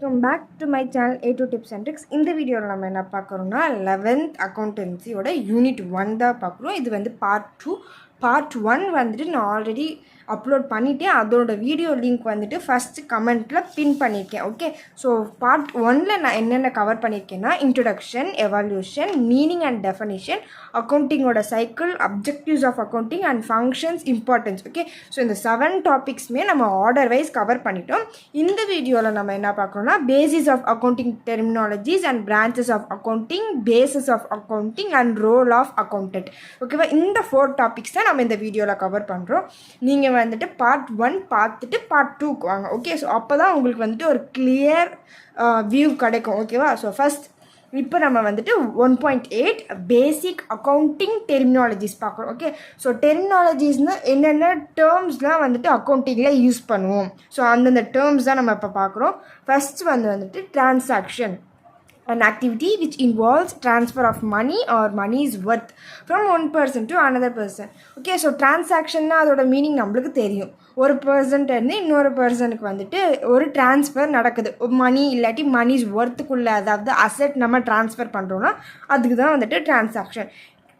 Welcome back to my channel A2 Tips and Tricks. இந்த வீடியோவில் நம்ம என்ன பார்க்குறோம்னா 11th அக்கௌண்டன்சியோட யூனிட் 1 தான் பார்க்குறோம். இது வந்து பார்ட் 1 வந்துட்டு நான் ஆல்ரெடி அப்லோட் பண்ணிவிட்டேன். அதோட வீடியோ லிங்க் வந்துட்டு ஃபஸ்ட்டு கமெண்ட்டில் பின் பண்ணியிருக்கேன். ஓகே, ஸோ பார்ட் 1ல் நான் என்னென்ன கவர் பண்ணியிருக்கேன்னா introduction, evolution, meaning and definition, அக்கௌண்டிங்கோட cycle, objectives of accounting and functions, importance. Okay, so இந்த 7 டாபிக்ஸுமே நம்ம ஆர்டர் வைஸ் கவர் பண்ணிட்டோம். இந்த வீடியோவில் நம்ம என்ன பார்க்குறோம்னா basis of accounting terminologies and branches of accounting, basis of accounting and role of accountant. ஓகேவா, இந்த 4 டாபிக்ஸ் தான் நம்ம இந்த வீடியோவில் கவர் பண்ணுறோம். நீங்கள் வந்துட்டு பார்ட் 1 பார்த்துட்டு பார்ட் 2க்கு வாங்க. ஓகே, ஸோ அப்போ தான் உங்களுக்கு வந்துட்டு ஒரு கிளியர் வியூ கிடைக்கும். ஓகேவா, ஸோ ஃபஸ்ட் இப்போ நம்ம வந்துட்டு 1.8 பேசிக் அக்கௌண்டிங் டெர்மினாலஜிஸ் பார்க்குறோம். ஓகே, ஸோ டெர்மினாலஜிஸ்னால் என்னென்ன டேர்ம்ஸ்லாம் வந்துட்டு அக்கௌண்டிங்கில் யூஸ் பண்ணுவோம். ஸோ அந்தந்த டேர்ம்ஸ் தான் நம்ம இப்போ பார்க்குறோம். ஃபஸ்ட் வந்துட்டு transaction, an activity which involves transfer of money or money's worth from one person to another person. Okay, so transaction அதோட மீனிங் நம்மளுக்கு தெரியும். ஒரு பர்சன்ட்டேருந்து இன்னொரு பர்சனுக்கு வந்துட்டு ஒரு ட்ரான்ஸ்ஃபர் நடக்குது. மணி இல்லாட்டி மணிஸ் ஒர்த்துக்குள்ளே, அதாவது அசெட் நம்ம ட்ரான்ஸ்ஃபர் பண்ணுறோன்னா அதுக்கு தான் வந்துட்டு டிரான்சாக்ஷன்.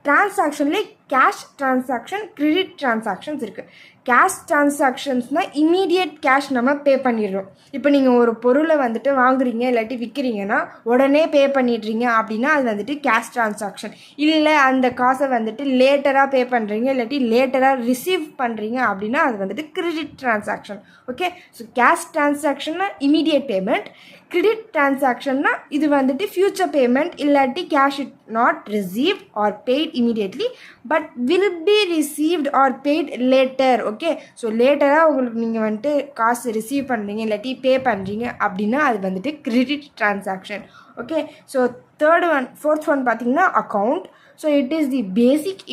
டிரான்சாக்ஷன்லேயே கேஷ் டிரான்சாக்ஷன், கிரெடிட் டிரான்சாக்ஷன்ஸ் இருக்குது. கேஷ் டிரான்சாக்ஷன்ஸ்னால் இமீடியட் கேஷ் நம்ம பே பண்ணிடுறோம். இப்போ நீங்கள் ஒரு பொருளை வந்துட்டு வாங்குறீங்க இல்லாட்டி விற்கிறீங்கன்னா உடனே பே பண்ணிடுறீங்க அப்படின்னா அது வந்துட்டு கேஷ் டிரான்சாக்ஷன். இல்லை அந்த காசை வந்துட்டு லேட்டராக பே பண்ணுறீங்க இல்லாட்டி லேட்டராக ரிசீவ் பண்ணுறீங்க அப்படின்னா அது வந்துட்டு credit transaction. Okay, so cash டிரான்சாக்ஷன்னா இமீடியட் பேமெண்ட். கிரெடிட் டிரான்சாக்ஷன்னா இது வந்துட்டு ஃப்யூச்சர் பேமெண்ட், இல்லாட்டி cash it not received or paid immediately but will be received or paid later. Okay, so லேட்டராக உங்களுக்கு நீங்கள் வந்துட்டு காசு ரிசீவ் பண்ணுறீங்க இல்லாட்டி பே பண்ணுறீங்க அப்படின்னா அது வந்துட்டு credit transaction. Okay, so fourth one பார்த்தீங்கன்னா account. So it is the basic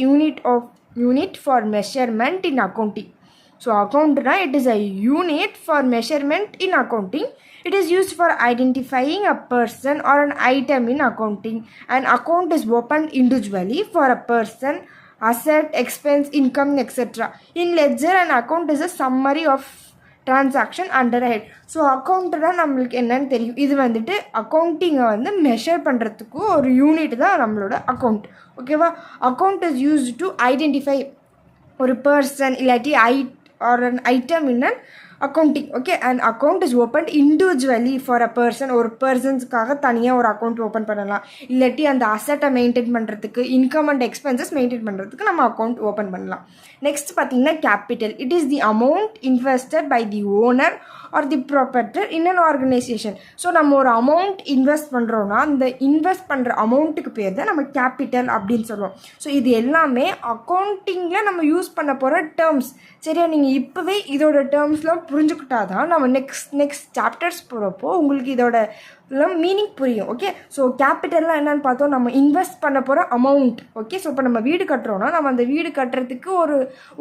unit for measurement in accounting. So account na, it is a unit for measurement in accounting. It is used for identifying a person or an item in accounting. An account is opened individually for a person, asset, expense, income, etc. In ledger, an account is a summary of transaction under a head. So account தான் நம்மளுக்கு என்னன்னு தெரியும். இது வந்துட்டு அக்கௌண்டிங்கை வந்து measure பண்ணுறதுக்கு ஒரு unit தான் நம்மளோட அக்கௌண்ட். ஓகேவா, account is used to identify ஒரு பர்சன் இல்லாட்டி or an item in an accounting. Okay, an account is opened individually for a person. ஒரு பர்சன்ஸ்க்காக தனியாக ஒரு அக்கௌண்ட் ஓப்பன் பண்ணலாம். இல்லாட்டி அந்த அசட்டை மெயின்டைன் பண்ணுறதுக்கு, இன்கம் அண்ட் எக்ஸ்பென்சஸ் மெயின்டைன் பண்ணுறதுக்கு நம்ம அக்கௌண்ட் ஓப்பன் பண்ணலாம். நெக்ஸ்ட் பார்த்தீங்கன்னா capital. It is the amount invested by the owner or the proprietor in an organization. So நம்ம ஒரு அமௌண்ட் இன்வெஸ்ட் பண்ணுறோன்னா அந்த இன்வெஸ்ட் பண்ணுற அமௌண்ட்டுக்கு பேர் தான் நம்ம கேபிட்டல் அப்படின்னு சொல்லுவோம். ஸோ இது எல்லாமே அக்கௌண்டிங்கில் நம்ம யூஸ் பண்ண போகிற டேர்ம்ஸ். சரியா, நீங்கள் இப்போவே இதோட டேர்ம்ஸ்லாம் புரிஞ்சுக்கிட்டா தான் நம்ம நெக்ஸ்ட் சாப்டர்ஸ் போகிறப்போ உங்களுக்கு இதோட மீனிங் புரியும். ஓகே, ஸோ கேபிட்டல்லாம் என்னென்னு பார்த்தோம், நம்ம இன்வெஸ்ட் பண்ண போகிற அமௌண்ட். ஓகே, ஸோ இப்போ நம்ம வீடு கட்டுறோன்னா நம்ம அந்த வீடு கட்டுறதுக்கு ஒரு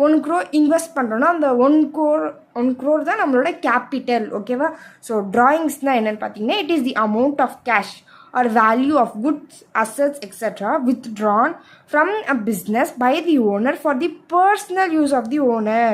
1 crore இன்வெஸ்ட் பண்ணுறோன்னா அந்த 1 crore தான் நம்மளோட கேபிட்டல். ஓகேவா, ஸோ ட்ராயிங்ஸ்னால் என்னென்னு பார்த்தீங்கன்னா it is the amount of cash or value of goods, assets, etc. withdrawn from a business by the owner for the personal use of the owner.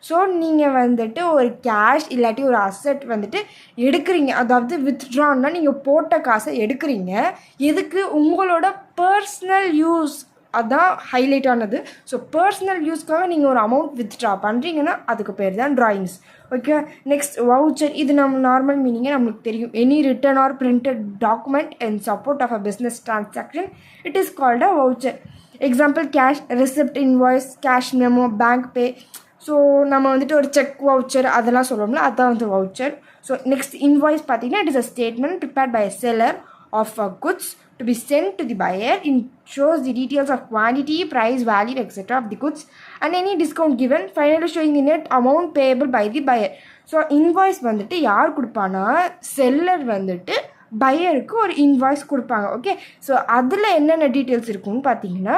So நீங்கள் வந்துட்டு ஒரு கேஷ் இல்லாட்டி ஒரு அசெட் வந்துட்டு எடுக்கிறீங்க, அதாவது வித்ட்ரான்னா நீங்கள் போட்ட காசை எடுக்கிறீங்க. எதுக்கு? உங்களோட பர்சனல் யூஸ், அதுதான் ஹைலைட் ஆனது. ஸோ பர்சனல் யூஸ்க்காக நீங்கள் ஒரு அமௌண்ட் வித்ட்ரா பண்ணுறீங்கன்னா அதுக்கு பேர் தான் ட்ராயிங்ஸ். Okay, next voucher. இது நம்ம நார்மல் மீனிங்கே நம்மளுக்கு தெரியும். Any written or printed document in support of a business transaction it is called a voucher. Example cash receipt, invoice, cash memo, bank pay. So நம்ம வந்துட்டு ஒரு செக் வவுச்சர் அதெல்லாம் சொல்லுவோம்ல, அதுதான் வந்து வவுச்சர். ஸோ நெக்ஸ்ட் இன்வாய்ஸ் பார்த்தீங்கன்னா it is a statement prepared by a seller of goods to be sent to the buyer. It shows the details of quantity, price, value, etc. of the goods and any discount given, finally showing the net amount payable by the buyer. So invoice வந்துட்டு யார் கொடுப்பானா, seller வந்துட்டு பையருக்கு ஒரு invoice கொடுப்பாங்க. Okay, so அதில் என்னென்ன details இருக்குன்னு பார்த்தீங்கன்னா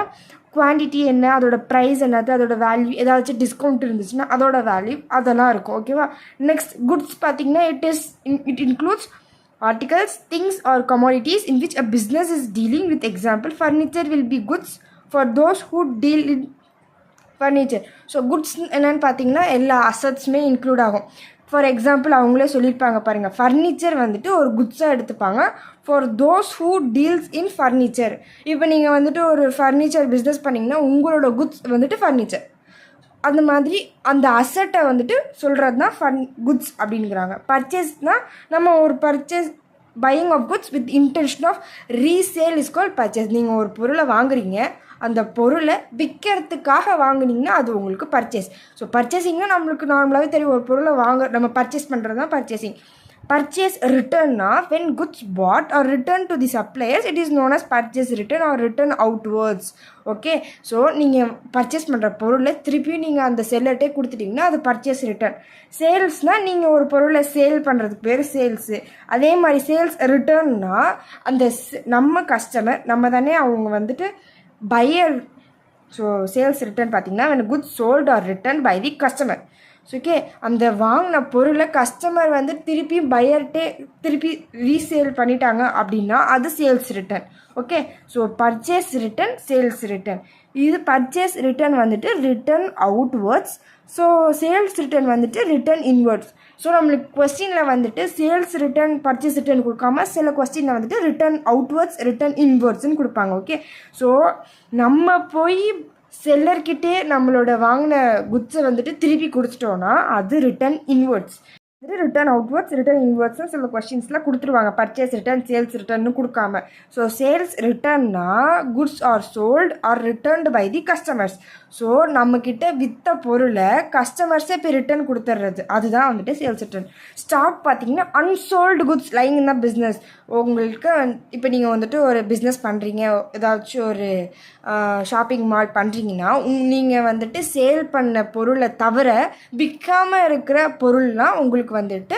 குவான்டிட்டி என்ன, அதோட ப்ரைஸ் என்னது, அதோட வேல்யூ, ஏதாச்சும் டிஸ்கவுண்ட் இருந்துச்சுன்னா அதோட வேல்யூ அதெல்லாம் இருக்கும். ஓகேவா, நெக்ஸ்ட் குட்ஸ் பார்த்தீங்கன்னா it includes articles, things or commodities in which a business is dealing with. Example, furniture will be goods for those who deal in furniture. So goods என்னென்னு பார்த்தீங்கன்னா எல்லா அசட்ஸுமே இன்க்ளூட் ஆகும். ஃபார் எக்ஸாம்பிள் அவங்களே சொல்லியிருப்பாங்க பாருங்கள், furniture வந்துட்டு ஒரு குட்ஸாக எடுத்துப்பாங்க for those who deals in furniture. இப்போ நீங்கள் வந்துட்டு ஒரு ஃபர்னிச்சர் பிஸ்னஸ் பண்ணிங்கன்னா உங்களோட குட்ஸ் வந்துட்டு ஃபர்னிச்சர், அந்த மாதிரி அந்த அசட்டை வந்துட்டு சொல்கிறது தான் குட்ஸ் அப்படிங்கிறாங்க. பர்ச்சேஸ்னால் நம்ம ஒரு purchase buying of goods with intention of resale is called purchase. நீங்கள் ஒரு பொருளை வாங்குறீங்க, அந்த பொருளை விற்கிறதுக்காக வாங்குனீங்கன்னா அது உங்களுக்கு பர்ச்சேஸ். ஸோ பர்ச்சேசிங்னா நம்மளுக்கு நார்மலாகவே தெரியும், ஒரு பொருளை நம்ம பர்ச்சேஸ் பண்ணுறது தான் purchasing. Purchase return when goods bought or returned to the suppliers, it is known as purchase return or return outwards. Okay, so நீங்கள் பர்ச்சேஸ் பண்ணுற பொருளை திருப்பியும் நீங்கள் அந்த செல்லர்ட்டே கொடுத்துட்டிங்கன்னா அது பர்ச்சேஸ் ரிட்டர்ன். சேல்ஸ்னால் நீங்கள் ஒரு பொருளை சேல் பண்ணுறதுக்கு பேர் சேல்ஸு. அதே மாதிரி சேல்ஸ் ரிட்டர்ன்னா அந்த நம்ம கஸ்டமர் நம்ம தானே அவங்க வந்துட்டு பையர். ஸோ சேல்ஸ் ரிட்டர்ன் பார்த்திங்கன்னா when goods sold or returned by the customer. So okay, அந்த வாங்கின பொருளை கஸ்டமர் வந்து திருப்பி பையர்கிட்டே திருப்பி ரீசேல் பண்ணிட்டாங்க அப்படின்னா அது sales return. Okay, so purchase return, sales return. இது பர்ச்சேஸ் ரிட்டர்ன் வந்துட்டு return outwards. So sales return வந்துட்டு ரிட்டர்ன் இன்வர்ட்ஸ். ஸோ நம்மளுக்கு கொஸ்டினில் வந்துட்டு சேல்ஸ் ரிட்டர்ன் பர்ச்சேஸ் ரிட்டர்ன் கொடுக்காம சில கொஸ்டினில் வந்துட்டு ரிட்டர்ன் அவுட்வேர்ட்ஸ் ரிட்டர்ன் இன்வர்ட்ஸ்ன்னு கொடுப்பாங்க. ஓகே, ஸோ நம்ம போய் செல்லர்கிட்டே நம்மளோட வாங்கின குட்ஸை வந்துட்டு திருப்பி கொடுத்துட்டோன்னா அது return inwards. Return outwards return இன்வர்ட்ஸ்னு சில கொஸ்டின்ஸ்லாம் கொடுத்துருவாங்க, பர்ச்சேஸ் ரிட்டர்ன் சேல்ஸ் ரிட்டர்ன்னு கொடுக்காம. ஸோ சேல்ஸ் ரிட்டர்ன்னா goods are sold or returned by the customers. So நம்மக்கிட்ட விற்ற பொருளை கஸ்டமர்ஸே இப்போ ரிட்டர்ன் கொடுத்துட்றது, அதுதான் வந்துட்டு சேல்ஸ் ரிட்டர்ன். ஸ்டாக் பார்த்தீங்கன்னா unsold goods lying in the business. உங்களுக்கு இப்போ நீங்கள் வந்துட்டு ஒரு பிஸ்னஸ் பண்ணுறீங்க, ஏதாச்சும் ஒரு ஷாப்பிங் மால் பண்ணுறீங்கன்னா நீங்கள் வந்துட்டு சேல் பண்ண பொருளை தவிர விற்காமல் இருக்கிற பொருள்லாம் உங்களுக்கு வந்துட்டு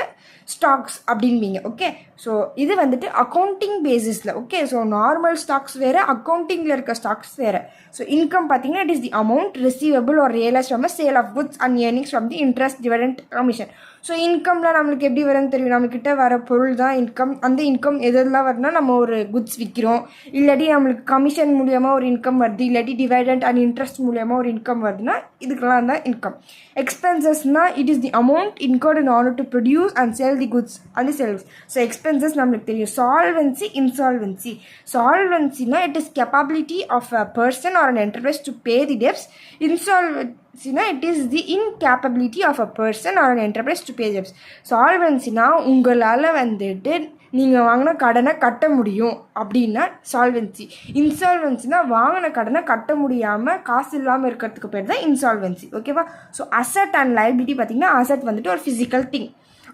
ஸ்டாக்ஸ் அப்படின்பீங்க. ஓகே, ஸோ இது வந்துட்டு அக்கௌண்டிங் பேசிஸில். ஓகே, ஸோ நார்மல் ஸ்டாக்ஸ் வேறு, அக்கௌண்டிங்கில் இருக்க ஸ்டாக்ஸ் வேறு. ஸோ இன்கம் பார்த்தீங்கன்னா it is the amount receivable or realise from sale of goods and earnings from the interest dividend commission. So இன்கம்லாம் நம்மளுக்கு எப்படி வரும்னு தெரியும், நம்மக்கிட்ட வர பொருள் தான் இன்கம். அந்த இன்கம் எதெல்லாம் வருதுன்னா நம்ம ஒரு குட்ஸ் விற்கிறோம், இல்லாட்டி நம்மளுக்கு கமிஷன் மூலியமாக ஒரு இன்கம் வருது, இல்லாட்டி டிவைடெண்ட் அண்ட் இன்ட்ரெஸ்ட் மூலியமாக ஒரு இன்கம் வருதுன்னா இதுக்கெல்லாம் தான் இன்கம். எக்ஸ்பென்சஸ்னால் it is the amount incurred in order to produce and sell the goods and sales. So expenses நம்மளுக்கு தெரியும். Solvency, insolvency. சால்வென்சினா it is capability of a person or an enterprise to pay the debts. இன்சால்வென்சினா it is the incapability of a person or an enterprise to pay debts. சால்வென்சினா உங்களால் வந்துட்டு நீங்கள் வாங்கின கடனை கட்ட முடியும் அப்படின்னா சால்வென்சி. இன்சால்வென்சினா வாங்கின கடனை கட்ட முடியாமல் காசு இல்லாமல் இருக்கிறதுக்கு பேர் தான் இன்சால்வென்சி. ஓகேவா, ஸோ அசட் அண்ட் லைபிலிட்டி பார்த்திங்கன்னா அசட் வந்துட்டு ஒரு ஃபிசிக்கல் திங்.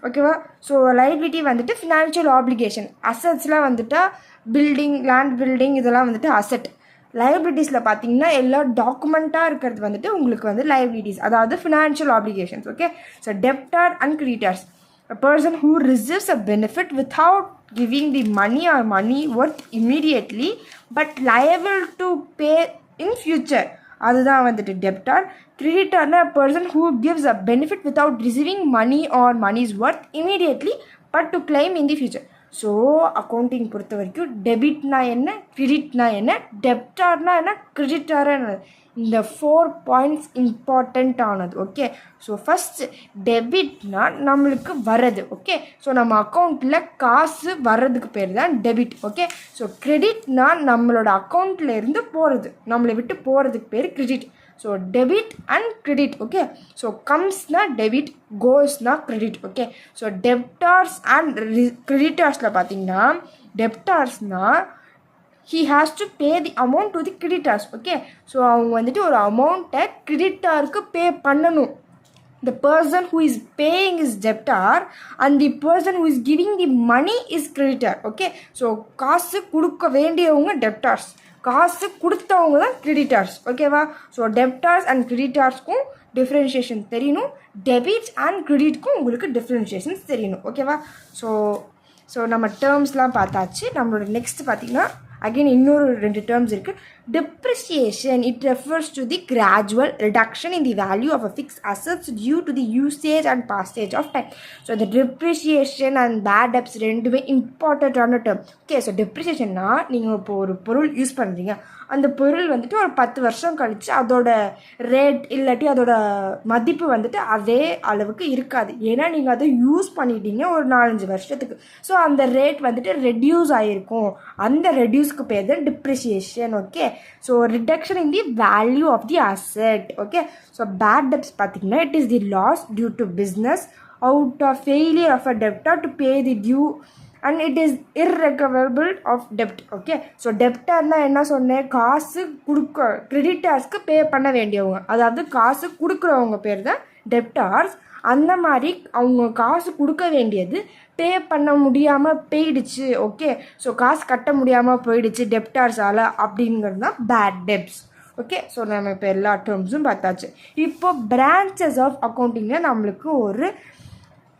ஓகேவா, ஸோ லைபிலிட்டி வந்துட்டு ஃபினான்ஷியல் ஆப்ளிகேஷன். அசட்ஸ்லாம் வந்துட்டு பில்டிங், லேண்ட் பில்டிங் இதெல்லாம் வந்துட்டு அசட். லைபிலிட்டிஸில் பார்த்தீங்கன்னா எல்லா டாக்குமெண்ட்டாக இருக்கிறது வந்துட்டு உங்களுக்கு வந்து லைபிலிட்டிஸ், அதாவது financial applications. Okay, so டெப்டார் and creditors. A person who receives a benefit without giving the money or money worth immediately but liable to pay in future, அதுதான் வந்துட்டு டெப்டார். கிரெடிட்டார்னா a person who gives a benefit without receiving money or money's worth immediately but to claim in the future. So accounting பொறுத்த வரைக்கும் டெபிட்னா என்ன, கிரெடிட்னா என்ன, டெப்டார்னா என்ன, கிரெடிட்டாரா என்ன, இந்த 4 points important ஆனது. ஓகே, ஸோ ஃபஸ்ட் டெபிட்னா நம்மளுக்கு வர்றது. ஓகே, ஸோ நம்ம அக்கௌண்ட்டில் காசு வர்றதுக்கு பேர் தான் டெபிட். ஓகே, ஸோ கிரெடிட்னா நம்மளோட அக்கௌண்ட்டில் இருந்து போகிறது, நம்மளை விட்டு போகிறதுக்கு பேர் credit. So debit and credit. Okay, so கம்ஸ்னா டெபிட், கோஸ்னா credit. Okay, so debtors and கிரெடிட்டார்ஸில் பார்த்தீங்கன்னா டெப்டார்ஸ்னால் he has to pay the amount to the creditors. Okay, so அவங்க வந்துட்டு ஒரு அமௌண்ட்டை கிரெடிட்டாருக்கு பே பண்ணணும். The person who is paying is debtor and the person who is giving the money is creditor. Okay, so காசு கொடுக்க வேண்டியவங்க டெப்டார்ஸ், காசு கொடுத்தவங்க தான் கிரெடிட்டார்ஸ். ஓகேவா, ஸோ டெப்டார்ஸ் அண்ட் கிரெடிட்டார்ஸ்க்கும் டிஃப்ரென்ஷியேஷன் தெரியணும், டெபிட் அண்ட் கிரெடிட்க்கும் உங்களுக்கு டிஃப்ரென்ஷியேஷன்ஸ் தெரியணும். ஓகேவா, ஸோ நம்ம டேர்ம்ஸ்லாம் பார்த்தாச்சு. நம்மளோட நெக்ஸ்ட் பார்த்திங்கன்னா அகெயின் இன்னொரு 2 டேர்ம்ஸ் இருக்குது. Depreciation, it refers to the gradual reduction in the value of a fixed assets due to the usage and passage of time. So the depreciation and bad debts ரெண்டுமே இம்பார்ட்டண்ட்டான term. Okay, so டெப்ரிசியேஷன்னா நீங்கள் இப்போ ஒரு பொருள் use பண்ணுறீங்க, அந்த பொருள் வந்துட்டு ஒரு 10 வருஷம் கழித்து அதோட ரேட் இல்லாட்டி அதோட மதிப்பு வந்துட்டு அதே அளவுக்கு இருக்காது. ஏன்னா நீங்கள் அதை யூஸ் பண்ணிட்டீங்க ஒரு 4-5 வருஷத்துக்கு. ஸோ அந்த ரேட் வந்துட்டு ரெடியூஸ் ஆகிருக்கும். அந்த ரெடியூஸ்க்கு பேர் தான் depreciation. Okay, so reduction in the value of the asset. Okay, so bad debts பார்த்தீங்கன்னா it is the loss due to business out of failure of a debtor to pay the due and it is irrecoverable of டெப்ட். Okay, so டெப்டர்னால் என்ன சொன்னேன், காசு கொடுக்க கிரெடிட்டர்ஸ்க்கு பே பண்ண வேண்டியவங்க, அதாவது காசு கொடுக்குறவங்க பேர் தான் டெப்டார்ஸ். அந்த மாதிரி அவங்க காசு கொடுக்க வேண்டியது பே பண்ண முடியாமல் போயிடுச்சு. ஓகே, ஸோ காசு கட்ட முடியாமல் போயிடுச்சு டெப்டார்ஸால், அப்படிங்கிறது தான் பேட் டெப்ட்ஸ். ஓகே, ஸோ நம்ம இப்போ எல்லா டேர்ம்ஸும் பார்த்தாச்சு. இப்போ பிரான்ச்சஸ் ஆஃப் அக்கௌண்டிங்கில் நம்மளுக்கு ஒரு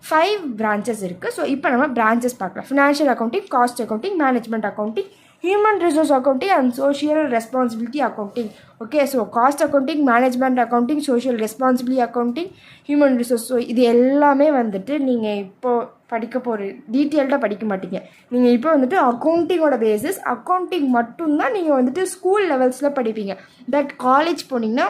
5 branches இருக்குது. ஸோ இப்போ நம்ம பிரான்ச்சஸ் பார்க்கலாம். Financial accounting, cost accounting, management accounting, human resource accounting and social responsibility accounting. Okay, so cost accounting, management accounting, social responsibility accounting, human resource. So இது எல்லாமே வந்துட்டு நீங்கள் இப்போது படிக்க போகிற டீட்டெயில்டாக படிக்க மாட்டீங்க. நீங்கள் இப்போ வந்துட்டு அக்கௌண்டிங்கோட பேசிஸ், அக்கௌண்டிங் மட்டும்தான் நீங்கள் வந்துட்டு ஸ்கூல் லெவல்ஸில் படிப்பீங்க. பட் காலேஜ் போனீங்கன்னா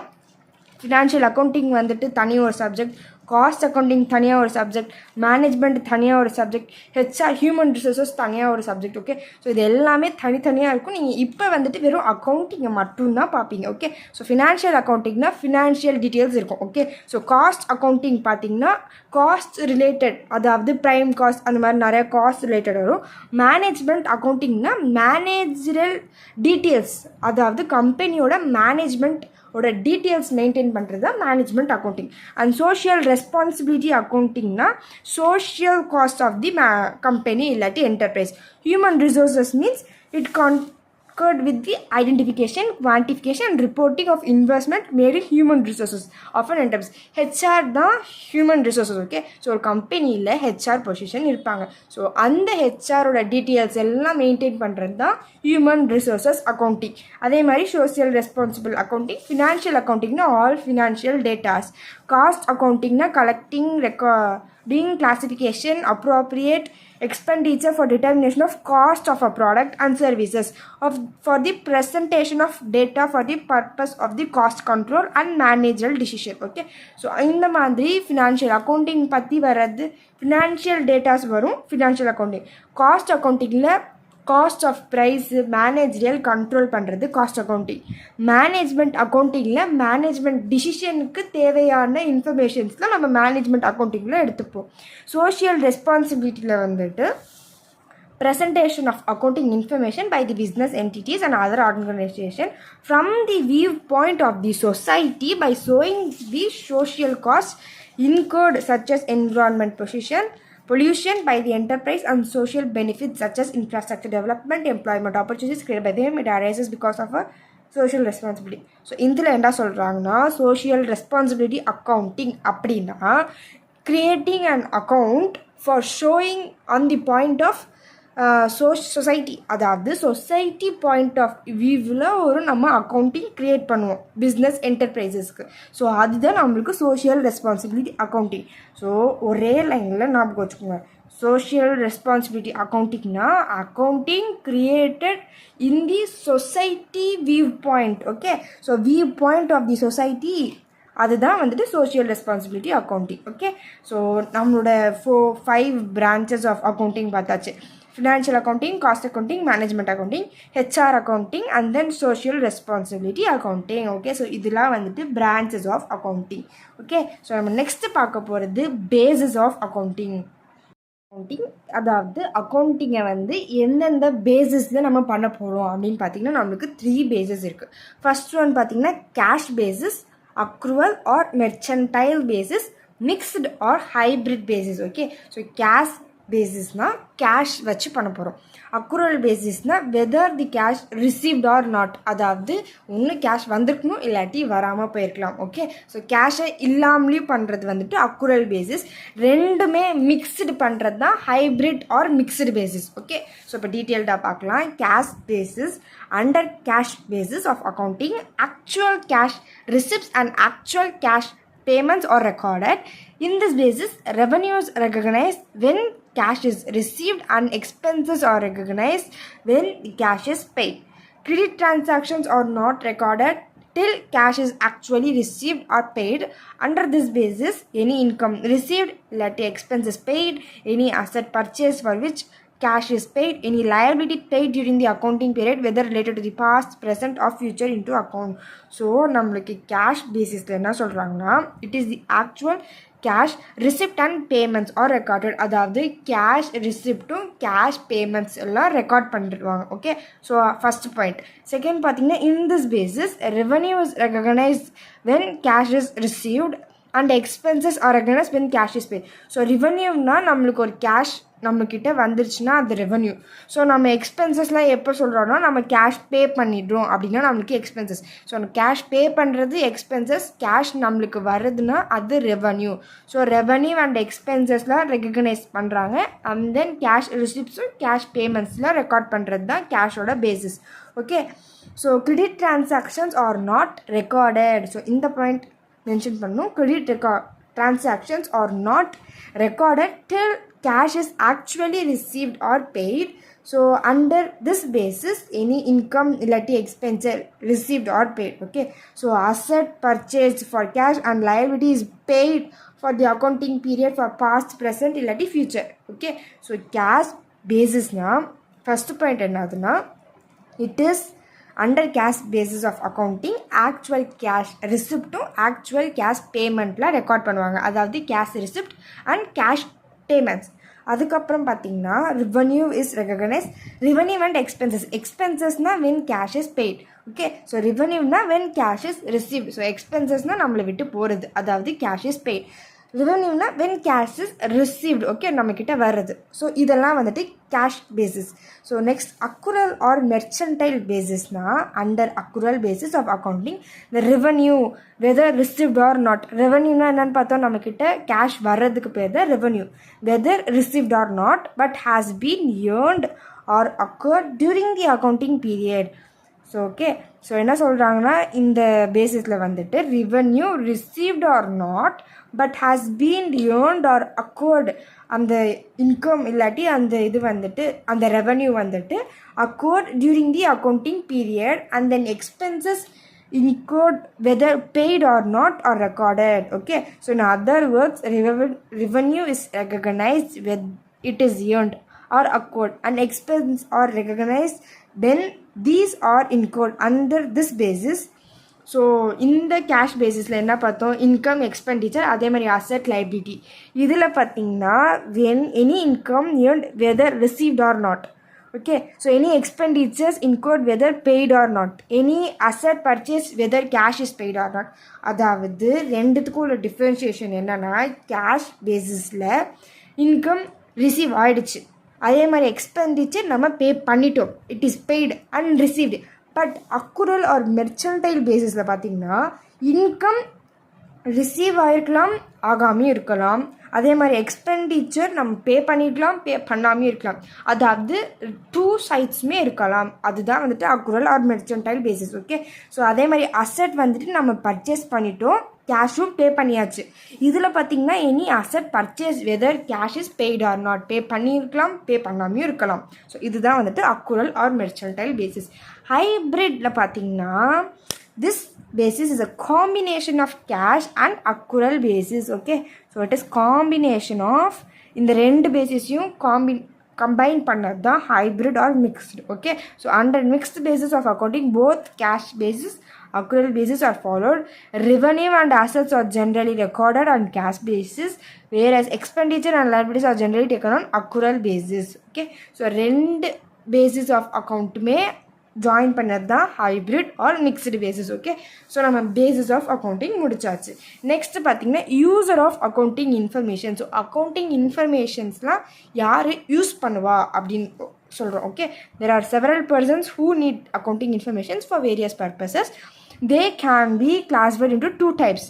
ஃபினான்ஷியல் அக்கௌண்டிங் வந்துட்டு தனி ஒரு சப்ஜெக்ட், காஸ்ட் அக்கௌண்டிங் தனியாக ஒரு சப்ஜெக்ட், மேனேஜ்மெண்ட் தனியாக ஒரு சப்ஜெக்ட், ஹெச்ஆர் ஹியூமன் ரிசோர்ஸஸ் தனியாக ஒரு சப்ஜெக்ட். ஓகே, ஸோ இது எல்லாமே தனித்தனியாக இருக்கும். நீங்கள் இப்போ வந்துட்டு வெறும் அக்கௌண்டிங்கை மட்டும்தான் பார்ப்பீங்க. ஓகே, ஸோ ஃபினான்ஷியல் அக்கௌண்டிங்னா ஃபினான்ஷியல் டீட்டெயில்ஸ் இருக்கும். ஓகே, ஸோ காஸ்ட் அக்கௌண்டிங் பார்த்தீங்கன்னா காஸ்ட் ரிலேட்டட், அதாவது ப்ரைம் காஸ்ட் அந்த மாதிரி நிறைய காஸ்ட் ரிலேட்டட் வரும். மேனேஜ்மெண்ட் அக்கௌண்டிங்னா மேனேஜரல் டீட்டெயில்ஸ், அதாவது கம்பெனியோட மேனேஜ்மெண்ட் ஓட டீட்டெயில்ஸ் மெயின்டைன் பண்ணுறது தான் management accounting. And social responsibility அக்கௌண்டிங்னா social cost of the company இல்லாட்டி enterprise. Human resources means it concurred with the identification, quantification and reporting of investment made in human resources of an enterprise. HR தான் human resources. Okay, so ஒரு கம்பெனியில் HR position இருப்பாங்க. So அந்த ஹெச்ஆரோட details எல்லாம் maintain பண்ணுறது தான் human resources accounting. அதே மாதிரி சோஷியல் ரெஸ்பான்சிபிள் அக்கௌண்டிங். ஃபினான்ஷியல் அக்கௌண்டிங்னா ஆல் ஃபினான்ஷியல் டேட்டாஸ். காஸ்ட் அக்கௌண்டிங்னா collecting, recording, classification, appropriate expenditure for determination of cost of a product and services for the presentation of data for the purpose of the cost control and managerial decision. Okay, so இந்த மாதிரி financial accounting பற்றி வர்றது financial datas வரும் financial accounting. cost accountingல cost of price managerial control பண்ணுறது cost accounting. Management அக்கௌண்டிங்கில் management டிசிஷனுக்கு தேவையான இன்ஃபர்மேஷன்ஸ்லாம் நம்ம மேனேஜ்மெண்ட் அக்கௌண்டிங்கில் எடுத்துப்போம். சோஷியல் ரெஸ்பான்சிபிலிட்டியில் வந்துட்டு presentation of accounting information by the business entities and other organization from the viewpoint of the society by showing the social costs incurred such as environment pollution by the enterprise and social benefits such as infrastructure development, employment opportunities created by them. It arises because of a social responsibility. So இதில் என்ன சொல்கிறாங்கன்னா social responsibility accounting அப்படின்னா creating an account for showing on the point of society, அதாவது society point of வியூவில் ஒரு நம்ம accounting create பண்ணுவோம் business என்டர்பிரைசஸ்க்கு. So அதுதான் நம்மளுக்கு சோஷியல் ரெஸ்பான்சிபிலிட்டி அக்கௌண்டிங். ஸோ ஒரே லைனில் ஞாபகம் வச்சுக்கோங்க. சோஷியல் ரெஸ்பான்சிபிலிட்டி அக்கௌண்டிங்னா accounting created in the society view point. Okay, so view point of the society, அதுதான் வந்துட்டு social responsibility accounting. Okay, so நம்மளோட 5 branches ஆஃப் அக்கௌண்டிங் பார்த்தாச்சு. Financial accounting, cost accounting, management accounting, HR accounting and then social responsibility accounting. Okay, so இதெல்லாம் வந்துட்டு branches of accounting. Okay, so நம்ம next பார்க்க போகிறது basis of accounting. அதாவது அக்கௌண்டிங்கை வந்து எந்தெந்த பேசிஸில் நம்ம பண்ண போகிறோம் அப்படின்னு பார்த்தீங்கன்னா நம்மளுக்கு 3 பேசிஸ் இருக்குது. ஃபர்ஸ்ட் ஒன் பார்த்தீங்கன்னா cash basis, accrual or mercantile basis, mixed or hybrid basis. Okay, so பேசிஸ்னால் கேஷ் வச்சு பண்ண போகிறோம். அக்ரூவல் பேசிஸ்னால் whether the cash received or not, அதாவது ஒன்று கேஷ் வந்திருக்கணும் இல்லாட்டி வராமல் போயிருக்கலாம். ஓகே, ஸோ கேஷை இல்லாமலேயும் பண்ணுறது வந்துட்டு அக்ரூவல் பேசிஸ். ரெண்டுமே மிக்ஸ்டு பண்ணுறது தான் hybrid or mixed basis. Okay, so இப்போ டீட்டெயில்டாக பார்க்கலாம். Cash basis under cash basis of accounting, actual cash receipts and actual cash payments are recorded. In this basis, revenues recognized when cash is received and expenses are recognized when the cash is paid. Credit transactions are not recorded till cash is actually received or paid. Under this basis, any income received, let expenses paid, any asset purchased for which cash is paid, any liability paid during the accounting period, whether related to the past, present or future into account. So நம்மளுக்கு cash பேசிஸில் என்ன சொல்கிறாங்கன்னா, it is the actual cash receipt and payments are recorded, அதாவது cash ரிசிப்டும் cash payments எல்லாம் record பண்ணிடுவாங்க. Okay, so first point. Second பார்த்தீங்கன்னா, in this basis revenue is recognised when cash is received and expenses are recognised when cash is paid. So ரெவன்யூனா நம்மளுக்கு ஒரு cash நம்மக்கிட்ட வந்துருச்சுன்னா அது ரெவன்யூ. ஸோ நம்ம எக்ஸ்பென்சஸ்லாம் எப்போ சொல்கிறோன்னா, நம்ம கேஷ் பே பண்ணிடுறோம் அப்படின்னா நம்மளுக்கு எக்ஸ்பென்சஸ். ஸோ நம்ம கேஷ் பே பண்ணுறது எக்ஸ்பென்சஸ், கேஷ் நம்மளுக்கு வருதுன்னா அது ரெவன்யூ. ஸோ ரெவன்யூ அண்ட் எக்ஸ்பென்சஸ்லாம் ரெகனைஸ் பண்ணுறாங்க. அண்ட் தென் கேஷ் ரிசிப்ட்ஸும் கேஷ் பேமெண்ட்ஸ்லாம் ரெக்கார்ட் பண்ணுறது தான் கேஷோட basis. Okay, so credit transactions are not recorded. So இந்த பாயிண்ட் மென்ஷன் பண்ணணும். Credit transactions are not recorded till cash is actually received or paid. So under this basis, any income illati expense received or paid. Okay, so asset purchased for cash and liability is paid for the accounting period for past, present illati future. Okay, so cash basis na first point enaduna, it is under cash basis of accounting actual cash receipt to actual cash payment la record பண்ணுவாங்க. அதாவது cash receipt and cash payments. அதுக்கப்புறம் பார்த்தீங்கன்னா revenue is recognized, revenue and expenses. Expensesனா when cash is paid. Okay, so ரெவன்யூனா when cash is received. ஸோ எக்ஸ்பென்சஸ்னால் நம்மளை விட்டு போகிறது, அதாவது cash is paid. ரெவன்யூனா when cash is received. Okay, நம்மக்கிட்ட வர்றது. ஸோ இதெல்லாம் வந்துட்டு cash basis. So next accrual or mercantile பேசிஸ்னால் under accrual basis of accounting இந்த revenue whether received or not. ரெவன்யூனா என்னென்னு பார்த்தோம், நம்மக்கிட்ட கேஷ் வர்றதுக்கு பேர் தான் revenue. Whether received or not but has been earned or accrued during the accounting period. So okay, so என்ன சொல்கிறாங்கன்னா, இந்த பேசிஸில் வந்துட்டு revenue received or not but has been earned or accrued, அந்த இன்கம் இல்லாட்டி அந்த இது வந்துட்டு அந்த ரெவன்யூ வந்துட்டு accrued during the accounting period and then expenses incurred whether paid or not are recorded. Okay, so in other words, revenue is recognized when it is earned or accrued and expense are recognized when these are incurred. Under this basis, so இந்த cash பேசிஸில் என்ன பார்த்தோம், income expenditure, அதே மாதிரி asset liability. இதில் பார்த்தீங்கன்னா when any income earned whether received or not. Okay, so any expenditures incurred whether paid or not, any asset purchase whether cash is paid or not. அதாவது ரெண்டுத்துக்கும் உள்ள டிஃப்ரென்ஷியேஷன் என்னென்னா, cash பேசிஸில் income receive ஆகிடுச்சு, அதே மாதிரி எக்ஸ்பெண்டிச்சர் நம்ம pay பண்ணிட்டோம், it is paid and received. But accrual or mercantile பேசிஸில் பார்த்தீங்கன்னா இன்கம் ரிசீவ் ஆகிருக்கலாம், ஆகாமையும் இருக்கலாம், அதே மாதிரி எக்ஸ்பெண்டிச்சர் நம்ம பே பண்ணிக்கலாம், பே பண்ணாமையும் இருக்கலாம், அதாவது டூ சைட்ஸுமே இருக்கலாம். அதுதான் வந்துட்டு accrual or mercantile basis. Okay, so அதே மாதிரி அசட் வந்துட்டு நம்ம பர்ச்சேஸ் பண்ணிட்டோம், கேஷும் பே பண்ணியாச்சு. இதில் பார்த்தீங்கன்னா any asset purchase whether cash is paid or not, pay பண்ணியிருக்கலாம், பே பண்ணாமையும் இருக்கலாம். ஸோ இதுதான் வந்துட்டு அக்குரல் ஆர் மெர்ச்சன்டைல் பேசிஸ். ஹைப்ரிட்டில் பார்த்தீங்கன்னா this basis is a combination of cash and accrual basis. Okay, so it is combination of இந்த ரெண்டு பேசிஸையும் combine பண்ணது தான் hybrid or mixed. Okay, so under mixed basis of accounting both cash basis accrual basis are followed. Revenue and assets are generally recorded on cash basis, whereas expenditure and liabilities are generally taken on accrual basis. Okay, so ரெண்டு basis of account में join பண்ணது தான் hybrid or mixed basis. Okay, so நம்ம basis of accounting முடிச்சாச்சு. Next பார்த்தீங்கன்னா user of accounting information. So accounting இன்ஃபர்மேஷன்ஸ்லாம் யார் use பண்ணுவா அப்படின்னு சொல்கிறோம். Okay, there are several persons who need accounting informations for various purposes. They can be classified into two types,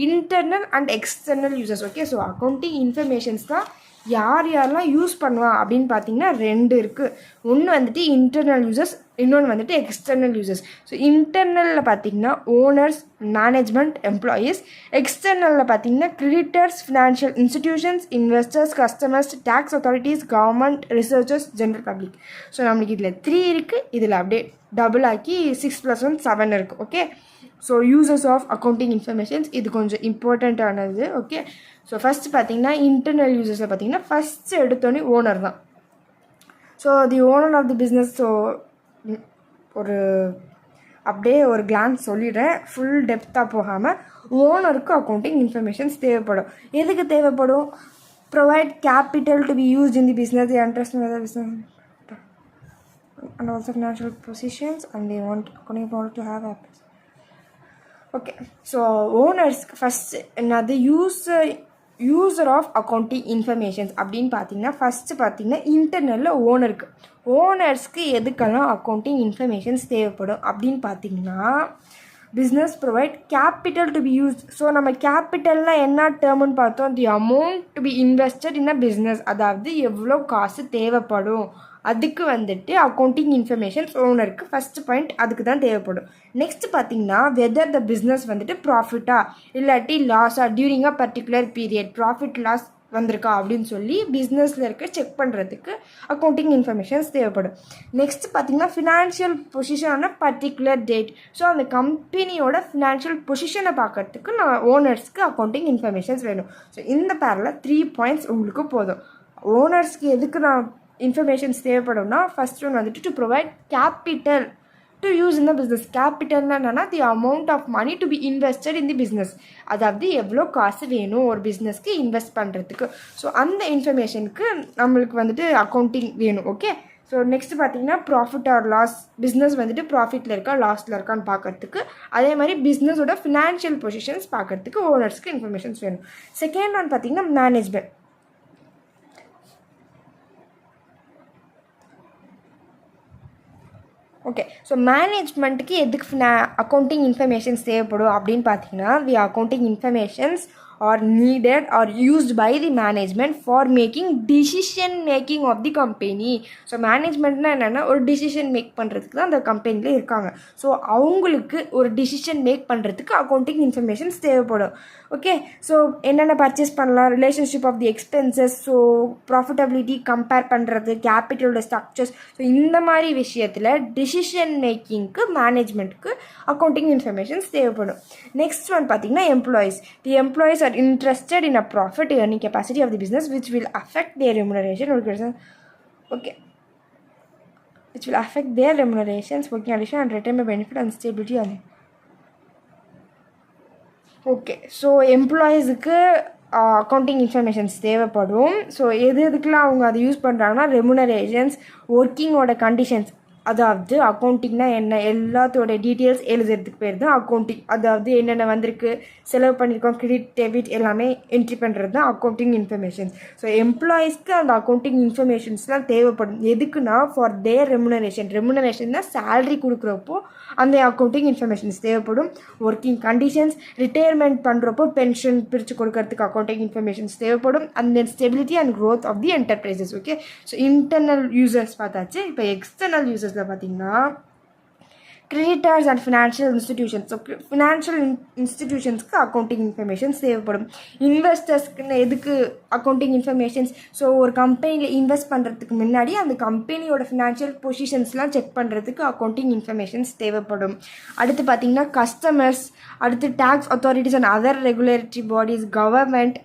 internal and external users. Okay, so accounting informations தான் யாரெல்லாம் use பண்ணுவா அப்படின்னு பார்த்தீங்கன்னா ரெண்டு இருக்குது. ஒன்று வந்துட்டு இன்டர்னல் யூசர்ஸ், இன்னொன்று வந்துட்டு எக்ஸ்டர்னல் யூசர்ஸ். ஸோ இன்டர்னலில் பார்த்தீங்கன்னா ஓனர்ஸ், மேனேஜ்மெண்ட், எம்ப்ளாயீஸ். எக்ஸ்டர்னலில் பார்த்தீங்கன்னா creditors, financial institutions, investors, customers, tax authorities, government, researchers, general public. So நம்மளுக்கு இதில் 3 இருக்குது. இதில் அப்படியே டபுள் ஆக்கி 6 + 1 7 இருக்குது. Okay, so users of accounting informations இது கொஞ்சம் இம்பார்ட்டண்ட்டானது. ஓகே, ஸோ ஃபஸ்ட்டு பார்த்தீங்கன்னா இன்டர்னல் யூசர்ஸில் பார்த்தீங்கன்னா ஃபஸ்ட்டு எடுத்தோடனே ஓனர் தான். So the owner of the business. So ஒரு அப்படியே ஒரு கிளான்ஸ் சொல்லிடுறேன், ஃபுல் டெப்த்தாக போகாமல். ஓனருக்கு அக்கௌண்டிங் இன்ஃபர்மேஷன்ஸ் தேவைப்படும். எதுக்கு தேவைப்படும்? Provide capital to be used in the business, the interest in the business and also financial positions, and they want accounting power to have access. Okay, so owners first another user of accounting informations அப்படின்னு பார்த்தீங்கன்னா first பார்த்தீங்கன்னா இன்டர்னலில் ஓனர்ஸ்க்கு எதுக்கெல்லாம் accounting informations தேவைப்படும் அப்படின்னு பார்த்தீங்கன்னா business provide capital to be use. So நம்ம கேபிட்டல்னால் என்ன டேர்ம்னு பார்த்தோம், the amount to be invested in a business, அதாவது எவ்வளோ காசு தேவைப்படும் அதுக்கு வந்துட்டு அக்கௌண்டிங் இன்ஃபர்மேஷன்ஸ் ஓனருக்கு ஃபஸ்ட்டு பாயிண்ட் அதுக்கு தான் தேவைப்படும். நெக்ஸ்ட் பார்த்தீங்கன்னா வெதர் த பிஸ்னஸ் வந்துட்டு ப்ராஃபிட்டா இல்லாட்டி லாஸா during a particular period, profit loss வந்திருக்கா அப்படின்னு சொல்லி பிஸ்னஸில் இருக்க செக் பண்ணுறதுக்கு அக்கௌண்டிங் இன்ஃபர்மேஷன்ஸ் தேவைப்படும். நெக்ஸ்ட் பார்த்தீங்கன்னா ஃபினான்ஷியல் பொசிஷனான பர்டிகுலர் டேட். ஸோ அந்த கம்பெனியோட ஃபினான்ஷியல் பொசிஷனை பார்க்கறதுக்கு ஓனர்ஸ்க்கு அக்கௌண்டிங் இன்ஃபர்மேஷன்ஸ் வேணும். ஸோ இந்த பேரில் 3 பாயிண்ட்ஸ் உங்களுக்கு போதும். ஓனர்ஸ்க்கு எதுக்கு இன்ஃபர்மேஷன்ஸ் தேவைப்படும்னா ஃபர்ஸ்ட் ஒன் வந்துட்டு to provide capital to use in the business. கேபிட்டல்னா என்னன்னா the amount of money to be invested in the business, அதாவது எவ்வளோ காசு வேணும் ஒரு பிஸ்னஸ்க்கு இன்வெஸ்ட் பண்ணுறதுக்கு. ஸோ அந்த இன்ஃபர்மேஷனுக்கு நம்மளுக்கு வந்துட்டு அக்கௌண்டிங் வேணும். ஓகே, ஸோ நெக்ஸ்ட் பார்த்தீங்கன்னா ப்ராஃபிட் ஆர் லாஸ், பிஸ்னஸ் வந்துட்டு ப்ராஃபிட்டில் இருக்கா லாஸில் இருக்கான்னு பார்க்கறதுக்கு. அதே மாதிரி பிஸ்னஸோட ஃபினான்ஷியல் பொசிஷன்ஸ் பார்க்கறதுக்கு ஓனர்ஸ்க்கு இன்ஃபர்மேஷன்ஸ் வேணும். செகண்ட் ஒன் பார்த்தீங்கன்னா மேனேஜ்மெண்ட். ஓகே, ஸோ மேனேஜ்மெண்ட்டுக்கு எதுக்கு அக்கௌண்டிங் இன்ஃபர்மேஷன்ஸ் தேவைப்படும் அப்படின்னு பார்த்தீங்கன்னா the accounting informations are needed are used by the management for making decision making of the company. So மேனேஜ்மெண்ட்னா என்னென்னா ஒரு டிசிஷன் மேக் பண்ணுறதுக்கு தான் அந்த கம்பெனியில் இருக்காங்க. ஸோ அவங்களுக்கு ஒரு டிசிஷன் மேக் பண்ணுறதுக்கு அக்கௌண்டிங் இன்ஃபர்மேஷன்ஸ் தேவைப்படும். ஓகே, ஸோ என்னென்ன பர்ச்சேஸ் பண்ணலாம், relationship of the expenses, so profitability compare பண்ணுறது, கேபிட்டலோட ஸ்ட்ரக்சர்ஸ், ஸோ இந்த மாதிரி விஷயத்தில் டிசிஷன் மேக்கிங்க்கு மேனேஜ்மெண்ட்டுக்கு அக்கௌண்டிங் இன்ஃபர்மேஷன்ஸ் தேவைப்படும். நெக்ஸ்ட் ஒன் பார்த்தீங்கன்னா employees. The employees are interested in a profit earning capacity of the business which will affect their remuneration. Okay, which will affect their remunerations, working condition and retirement benefit and stability on it. Okay, so எம்ப்ளாயீஸுக்கு accounting informations தேவைப்படும். So எதுக்கெலாம் அவங்க அதை use பண்ணுறாங்கன்னா ரெமுனரேஷன்ஸ், ஒர்க்கிங்கோட conditions, அதாவது அக்கௌண்டிங்னா என்ன எல்லாத்தோட details எழுதுறதுக்கு பேர் தான் அக்கௌண்டிங். அதாவது என்னென்ன வந்திருக்கு, செலவு பண்ணியிருக்கோம், கிரெடிட் டெபிட் எல்லாமே என்ட்ரி பண்ணுறது தான் அக்கௌண்டிங் இன்ஃபர்மேஷன்ஸ். ஸோ எம்ப்ளாயீஸ்க்கு அந்த அக்கௌண்டிங் இன்ஃபர்மேஷன்ஸ்லாம் தேவைப்படும். எதுக்குன்னா ஃபார் தேர் ரெமுனரேஷன் தான் சேலரி கொடுக்குறப்போ அந்த அக்கௌண்டிங் இன்ஃபர்மேஷன்ஸ் தேவைப்படும். ஒர்க்கிங் கண்டிஷன்ஸ், ரிட்டையர்மெண்ட் பண்ணுறப்போ பென்ஷன் பிரித்து கொடுக்கறதுக்கு அக்கௌண்டிங் இன்ஃபர்மேஷன்ஸ் தேவைப்படும். And then stability and growth of the enterprises. Okay, so internal users பார்த்தாச்சு. இப்போ எக்ஸ்டர்னல் யூசர்ஸில் பார்த்தீங்கன்னா creditors and financial institutions. So financial இன்ஸ்டிடியூஷன்ஸ்க்கு அக்கௌண்டிங் இன்ஃபர்மேஷன்ஸ் தேவைப்படும். இன்வெஸ்டர்ஸ்க்குன்னு எதுக்கு அக்கௌண்டிங் இன்ஃபர்மேஷன்ஸ்? ஸோ ஒரு கம்பெனியில் இன்வெஸ்ட் பண்ணுறதுக்கு முன்னாடி அந்த கம்பெனியோட ஃபினான்ஷியல் பொசிஷன்ஸ்லாம் செக் பண்ணுறதுக்கு அக்கௌண்டிங் இன்ஃபர்மேஷன்ஸ் தேவைப்படும். அடுத்து பார்த்திங்கன்னா கஸ்டமர்ஸ், அடுத்து tax authorities and other regulatory bodies, government,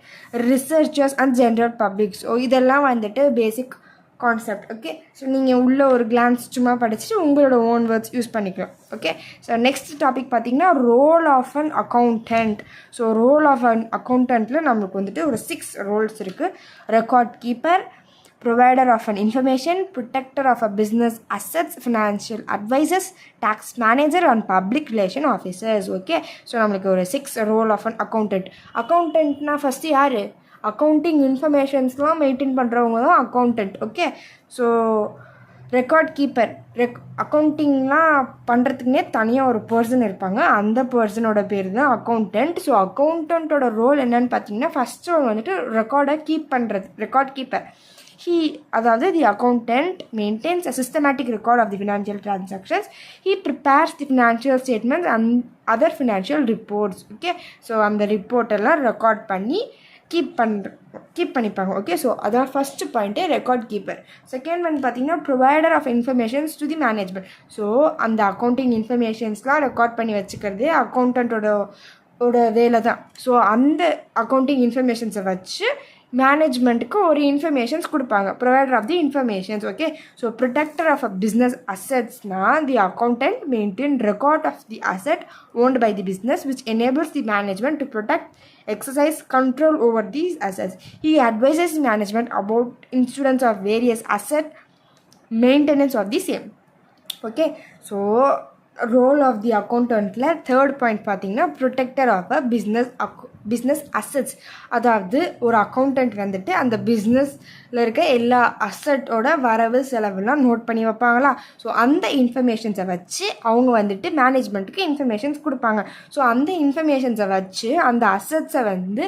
researchers and general public. So இதெல்லாம் வந்துட்டு பேசிக் கான்செப்ட். ஓகே, ஸோ நீங்கள் உள்ள ஒரு கிளான்ஸ் சும்மா படிச்சுட்டு உங்களோட ஓன் வேர்ட்ஸ் யூஸ் பண்ணிக்கலாம். ஓகே, ஸோ நெக்ஸ்ட் டாபிக் பார்த்தீங்கன்னா role of an accountant. So role of an அக்கௌண்டன்ட்டில் நம்மளுக்கு வந்துட்டு ஒரு 6 ரோல்ஸ் இருக்குது. Record keeper, provider of an information, protector of a business assets, financial advisors, tax manager and public relation officers. Okay, so நம்மளுக்கு ஒரு 6 role of an accountant. அக்கௌண்டன்ட்னா first யார்? Accounting இன்ஃபர்மேஷன்ஸ்லாம் மெயின்டைன் பண்ணுறவங்க தான் accountant. Okay, so record keeper, அக்கௌண்டிங்லாம் பண்ணுறதுக்குனே தனியாக ஒரு பர்சன் இருப்பாங்க, அந்த பர்சனோட பேர் தான் அக்கௌண்டன்ட். ஸோ அக்கௌண்டன்ட்டோட ரோல் என்னன்னு பார்த்தீங்கன்னா, ஃபஸ்ட் ரோல் வந்துட்டு ரெக்கார்டை கீப் பண்ணுறது, ரெக்கார்ட் கீப்பர். அதாவது the accountant maintains a systematic record of the financial transactions. He prepares the financial statements and other financial reports. Okay, so அந்த ரிப்போர்ட்டெல்லாம் ரெக்கார்ட் பண்ணி கீப் பண்ணிப்பாங்க. ஓகே, ஸோ அதான் ஃபஸ்ட்டு பாயிண்ட்டே ரெக்கார்ட் கீப்பர். செகண்ட் ஒன் பார்த்தீங்கன்னா provider of informations to the management. So அந்த accounting இன்ஃபர்மேஷன்ஸ்லாம் record பண்ணி வச்சுக்கிறது அக்கௌண்டன்ட்டோட வேலை தான். ஸோ அந்த அக்கௌண்டிங் இன்ஃபர்மேஷன்ஸை வச்சு மேனேஜ்மெண்ட்டுக்கு ஒரு இன்ஃபர்மேஷன்ஸ் கொடுப்பாங்க, provider of the informations. Okay, so protector of a business அசெட்ஸ்னால் the accountant maintain record of the asset owned by the business which enables the management to protect exercise control over these assets. He advises management about insurance of various asset maintenance of the same. Okay, so role of the அக்கௌண்டன்ட்டில் third point பார்த்தீங்கன்னா protector of a business assets. அதாவது ஒரு accountant வந்துட்டு அந்த பிஸ்னஸில் இருக்க எல்லா அசட்டோட வரவு செலவுலாம் நோட் பண்ணி வைப்பாங்களா. ஸோ அந்த இன்ஃபர்மேஷன்ஸை வச்சு அவங்க வந்துட்டு மேனேஜ்மெண்ட்டுக்கு இன்ஃபர்மேஷன்ஸ் கொடுப்பாங்க. ஸோ அந்த இன்ஃபர்மேஷன்ஸை வச்சு அந்த அசட்ஸை வந்து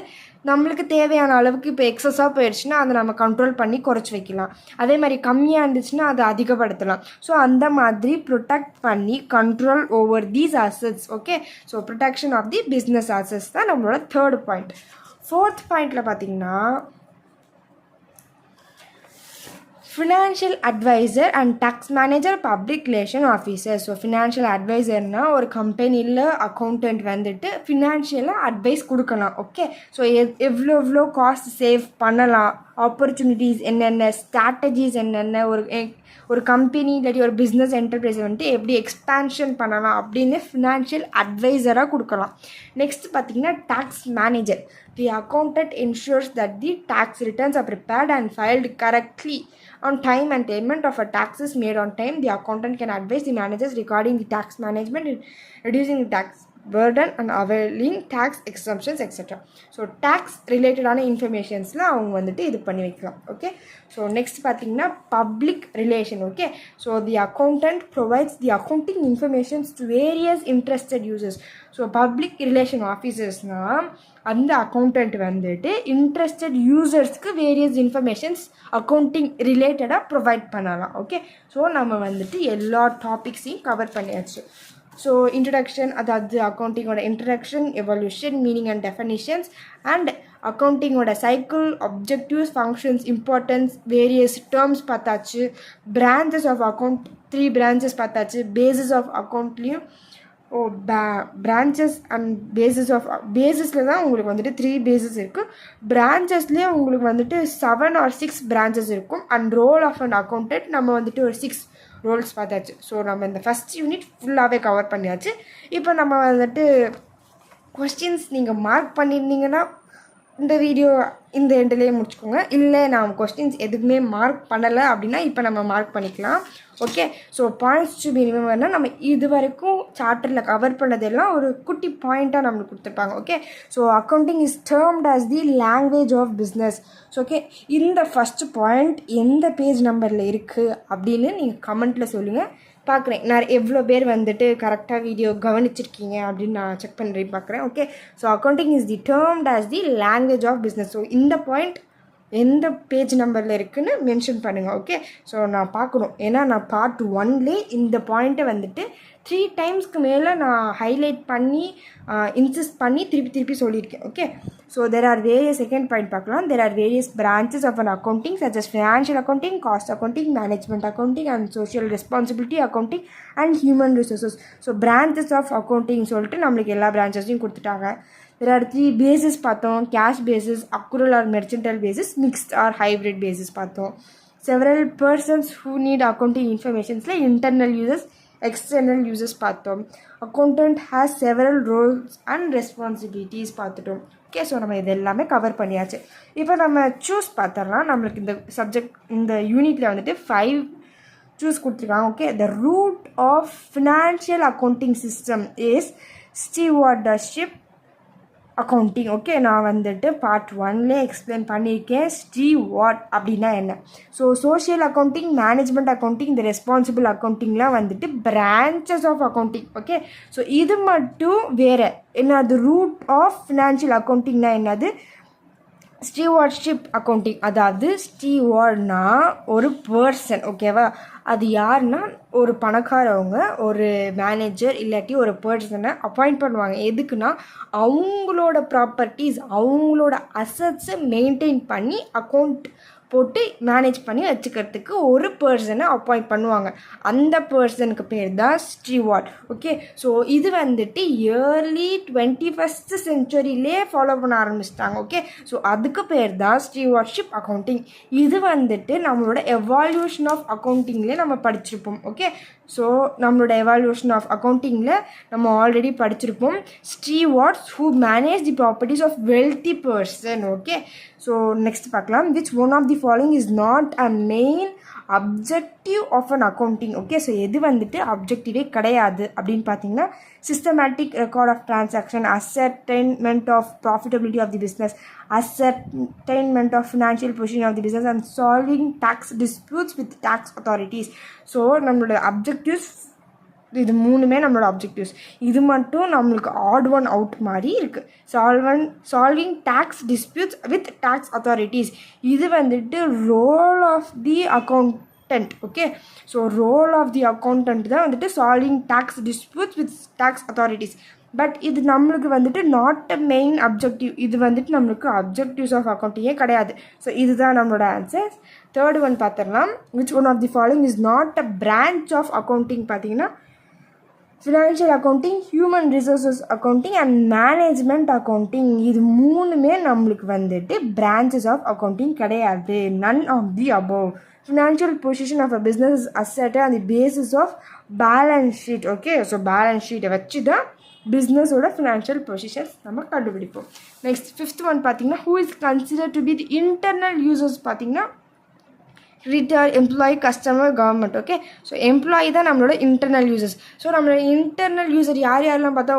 நம்மளுக்கு தேவையான அளவுக்கு இப்போ எக்ஸஸாக போயிடுச்சுன்னா அதை நம்ம கண்ட்ரோல் பண்ணி குறைச்சி வைக்கலாம், அதே மாதிரி கம்மியாக இருந்துச்சுன்னா அதை அதிகப்படுத்தலாம். ஸோ அந்த மாதிரி ப்ரொடெக்ட் பண்ணி control over these assets. Okay, so protection of the business assets தான் நம்மளோட தேர்ட் பாயிண்ட். ஃபோர்த் பாயிண்டில் பார்த்தீங்கன்னா financial adviser and tax manager, public relation officer. So financial அட்வைசர்னால் ஒரு கம்பெனியில் அக்கௌண்டன்ட் வந்துட்டு ஃபினான்ஷியலாக அட்வைஸ் கொடுக்கலாம். ஓகே, ஸோ எவ்வளோ காஸ்ட் சேவ் பண்ணலாம், ஆப்பர்ச்சுனிட்டிஸ் என்னென்ன, ஸ்ட்ராட்டஜிஸ் என்னென்ன, ஒரு கம்பெனி இல்லாட்டி ஒரு பிஸ்னஸ் என்டர்பிரைஸை வந்துட்டு எப்படி எக்ஸ்பேன்ஷன் பண்ணலாம் அப்படின்னு ஃபினான்ஷியல் அட்வைசராக கொடுக்கலாம். நெக்ஸ்ட் பார்த்திங்கன்னா tax manager. The accountant ensures that the tax returns are prepared and filed correctly on time and payment of a taxes made on time. The accountant can advise the managers regarding the tax management in reducing the tax burden and availing tax exemptions etc. So tax ரிலேட்டடான இன்ஃபர்மேஷன்ஸில் அவங்க வந்துட்டு இது பண்ணி வைக்கலாம். Okay, so next பார்த்தீங்கன்னா public relation. Okay, so the accountant provides the accounting informations to various interested users. So public relation ஆஃபீஸர்ஸ்னால் அந்த அக்கௌண்டன்ட் வந்துட்டு இன்ட்ரெஸ்டட் யூசர்ஸ்க்கு வேரியஸ் இன்ஃபர்மேஷன்ஸ் அக்கௌண்டிங் ரிலேட்டடாக ப்ரொவைட் பண்ணலாம். ஓகே, ஸோ நம்ம வந்துட்டு எல்லா டாபிக்ஸையும் கவர் பண்ணியாச்சு. ஸோ இன்ட்ரடக்ஷன், அதாவது அக்கௌண்டிங்கோட introduction, evolution, meaning and definitions, and அக்கௌண்டிங்கோட cycle, objectives, functions, importance, various terms பார்த்தாச்சு. பிரான்ச்சஸ் ஆஃப் அக்கௌண்ட் 3 பிரான்ச்சஸ் பார்த்தாச்சு. பேசிஸ் ஆஃப் அக்கௌண்ட்லேயும் பிரான்ச்சஸ் அண்ட் பேசிஸில் தான் உங்களுக்கு வந்துட்டு 3 பேசிஸ் இருக்குது. பிரான்ச்சஸ்லேயே உங்களுக்கு வந்துட்டு 7 or 6 பிரான்ச்சஸ் இருக்கும். And role of an accountant நம்ம வந்துட்டு ஒரு 6 ரோல்ஸ் பார்த்தாச்சு. ஸோ நம்ம இந்த ஃபஸ்ட் யூனிட் ஃபுல்லாகவே கவர் பண்ணியாச்சு. இப்போ நம்ம வந்துட்டு கொஸ்டின்ஸ் நீங்கள் மார்க் பண்ணியிருந்தீங்கன்னா இந்த வீடியோ இந்த எண்ட்லேயே முடிச்சுக்கோங்க. இல்லை நான் கொஸ்டின்ஸ் எதுவுமே மார்க் பண்ணலை அப்படின்னா இப்போ நம்ம மார்க் பண்ணிக்கலாம். Okay, so points to be ரிமெம்பர்னால் நம்ம இது வரைக்கும் சாப்டரில் கவர் பண்ணதெல்லாம் ஒரு குட்டி பாயிண்ட்டாக நம்மளுக்கு கொடுத்துருப்பாங்க. Okay, so accounting is termed as the language of business. So okay, இந்த ஃபஸ்ட்டு பாயிண்ட் எந்த பேஜ் நம்பரில் இருக்குது அப்படின்னு நீங்கள் கமெண்ட்டில் சொல்லுங்கள், பார்க்குறேன். நான் எவ்வளோ பேர் வந்துட்டு கரெக்டாக வீடியோ கவனிச்சிருக்கீங்க அப்படின்னு நான் செக் பண்ணுறேன் பார்க்குறேன். Okay, so accounting is the termed as the language of business. So இந்த பாயிண்ட் எந்த பேஜ் நம்பரில் இருக்குதுன்னு மென்ஷன் பண்ணுங்கள். ஓகே, ஸோ நான் பார்க்கணும், ஏன்னா நான் பார்ட் 1லே இந்த பாயிண்ட்டை வந்துட்டு 3 டைம்ஸ்க்கு மேலே நான் ஹைலைட் பண்ணி இன்சிஸ்ட் பண்ணி திருப்பி சொல்லியிருக்கேன். Okay, so there are various, second point பார்க்கலாம். There are various branches of an accounting such as financial accounting, cost accounting, management accounting and social responsibility accounting and human resources. So branches of accounting சொல்லிட்டு நம்மளுக்கு எல்லா பிரான்ச்சஸையும் கொடுத்துட்டாங்க. There are 3 bases பார்த்தோம். Cash basis, accrual or mercantile basis, mixed or hybrid basis பார்த்தோம். Several persons who need accounting இன்ஃபர்மேஷன்ஸில் internal users, external users பார்த்தோம். Accountant has several roles and responsibilities பார்த்துட்டோம். Okay. So நம்ம இது எல்லாமே கவர் பண்ணியாச்சு. இப்போ நம்ம சூஸ் பார்த்தரலாம். நம்மளுக்கு இந்த சப்ஜெக்ட் இந்த யூனிட்டில் வந்துட்டு 5 சூஸ் கொடுத்துருக்காங்க. Okay. The root of financial accounting system is stewardship accounting. Okay. நான் வந்துட்டு பார்ட் 1லே எக்ஸ்பிளைன் பண்ணியிருக்கேன் ஸ்டீவார்ட் அப்படின்னா என்ன. So social accounting, management accounting, இந்த ரெஸ்பான்சிபிள் அக்கௌண்டிங்லாம் வந்துட்டு branches of accounting. Okay. So இது மட்டும் வேறு என்னது ரூட் ஆஃப் ஃபினான்ஷியல் அக்கௌண்டிங்னா என்னது ஸ்டீவார்ட்ஷிப் அக்கௌண்டிங். அதாவது ஸ்டீவார்ட்னா ஒரு பர்சன். ஓகேவா. அது யாருன்னா ஒரு பணக்காரவங்க ஒரு மேனேஜர் இல்லாட்டி ஒரு பர்சனை அப்பாயிண்ட் பண்ணுவாங்க. எதுக்குன்னா அவங்களோட ப்ராப்பர்ட்டிஸ் அவங்களோட அசட்ஸை மெயின்டைன் பண்ணி அக்கௌண்ட் போட்டு மேனேஜ் பண்ணி வச்சுக்கிறதுக்கு ஒரு பர்சனை அப்பாயிண்ட் பண்ணுவாங்க. அந்த பர்சனுக்கு பேர் தான் ஸ்டீவார்ட். ஓகே. ஸோ இது வந்துட்டு இயர்லி 21st சென்ச்சுரியிலே ஃபாலோ பண்ண ஆரம்பிச்சிட்டாங்க. ஓகே. ஸோ அதுக்கு பேர் தான் ஸ்டீவார்ட்ஷிப் அக்கௌண்டிங். இது வந்துட்டு நம்மளோட எவால்யூஷன் ஆஃப் அக்கௌண்டிங்லேயே நம்ம படிச்சிருப்போம். ஓகே. ஸோ நம்மளோட எவால்யூஷன் ஆஃப் அக்கௌண்டிங்கில் நம்ம ஆல்ரெடி படிச்சிருப்போம் stewards who manage the properties of wealthy person. Okay. So next பார்க்கலாம். Which one of the following is not a main objective of an accounting. Okay. So எது வந்துட்டு அப்ஜெக்டிவே கிடையாது அப்படின்னு பார்த்தீங்கன்னா systematic record of transaction, ascertainment of profitability of the business, ascertainment of financial position of the business and solving tax disputes with tax authorities. So நம்மளோட objectives இது மூணுமே நம்மளோட அப்ஜெக்டிவ்ஸ். இது மட்டும் நம்மளுக்கு ஆட் ஒன் அவுட் மாதிரி இருக்குது. Solving tax disputes with tax authorities. இது வந்துட்டு role of the accountant. Okay. So role of the accountant தான் வந்துட்டு solving tax disputes with tax authorities. But இது நம்மளுக்கு வந்துட்டு நாட் அ மெயின் அப்ஜெக்டிவ். இது வந்துட்டு நம்மளுக்கு அப்ஜெக்டிவ்ஸ் ஆஃப் அக்கௌண்டிங்கே கிடையாது. ஸோ இதுதான் நம்மளோட ஆன்சர்ஸ். தேர்ட் ஒன் பார்த்துடலாம். Which one of the following is not a branch of accounting பார்த்தீங்கன்னா financial accounting, human resources accounting and management accounting. இது மூணுமே நம்மளுக்கு வந்துட்டு பிரான்ச்சஸ் ஆஃப் அக்கௌண்டிங் கிடையாது. None of the above. Financial position of a business is asset on the basis of balance sheet. Okay. So balance ஷீட்டை வச்சு தான் பிஸ்னஸோட financial positions நம்ம கண்டுபிடிப்போம். நெக்ஸ்ட் 5th ஒன் பார்த்தீங்கன்னா who is consider to be the internal users பார்த்தீங்கன்னா ரிட்டர், employee, customer, government. Okay. So employee தான் நம்மளோட இன்டர்னல் யூசர்ஸ். ஸோ நம்மளோட இன்டர்னல் யூசர் யாரெல்லாம் பார்த்தா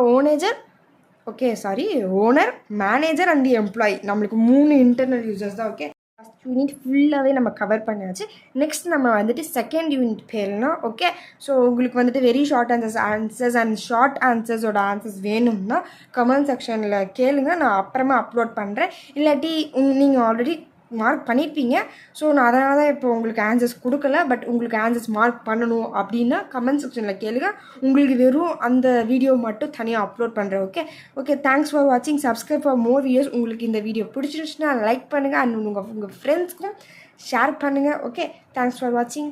ஓனர், மேனேஜர் அண்ட் எம்ப்ளாயி. நம்மளுக்கு 3 இன்டர்னல் யூசர்ஸ் தான். ஓகே. ஃபஸ்ட் யூனிட் ஃபுல்லாகவே நம்ம கவர் பண்ணியாச்சு. நெக்ஸ்ட் நம்ம வந்துட்டு செகண்ட் யூனிட் பேர்லாம். ஓகே. ஸோ உங்களுக்கு வந்துட்டு very short answers and short ஆன்சர்ஸோட ஆன்சர்ஸ் வேணும்னா கமெண்ட் செக்ஷனில் கேளுங்க. நான் அப்புறமா அப்லோட் பண்ணுறேன். இல்லாட்டி நீங்கள் ஆல்ரெடி மார்க் பண்ணியிருப்பீங்க. ஸோ நான் அதனால தான் இப்போ உங்களுக்கு ஆன்சர்ஸ் கொடுக்கல. பட் உங்களுக்கு ஆன்சர்ஸ் மார்க் பண்ணணும் அப்படின்னா கமெண்ட் செக்ஷனில் கேளுங்க. உங்களுக்கு வெறும் அந்த வீடியோ மட்டும் தனியாக அப்லோட் பண்ணுறேன். ஓகே. ஓகே. தேங்க்ஸ் ஃபார் வாட்சிங். Subscribe for more videos. உங்களுக்கு இந்த வீடியோ பிடிச்சிருந்துச்சுன்னா லைக் பண்ணுங்கள் அண்ட் உங்கள் ஃப்ரெண்ட்ஸ்க்கும் ஷேர் பண்ணுங்கள். ஓகே. தேங்க்ஸ் ஃபார் வாட்சிங்.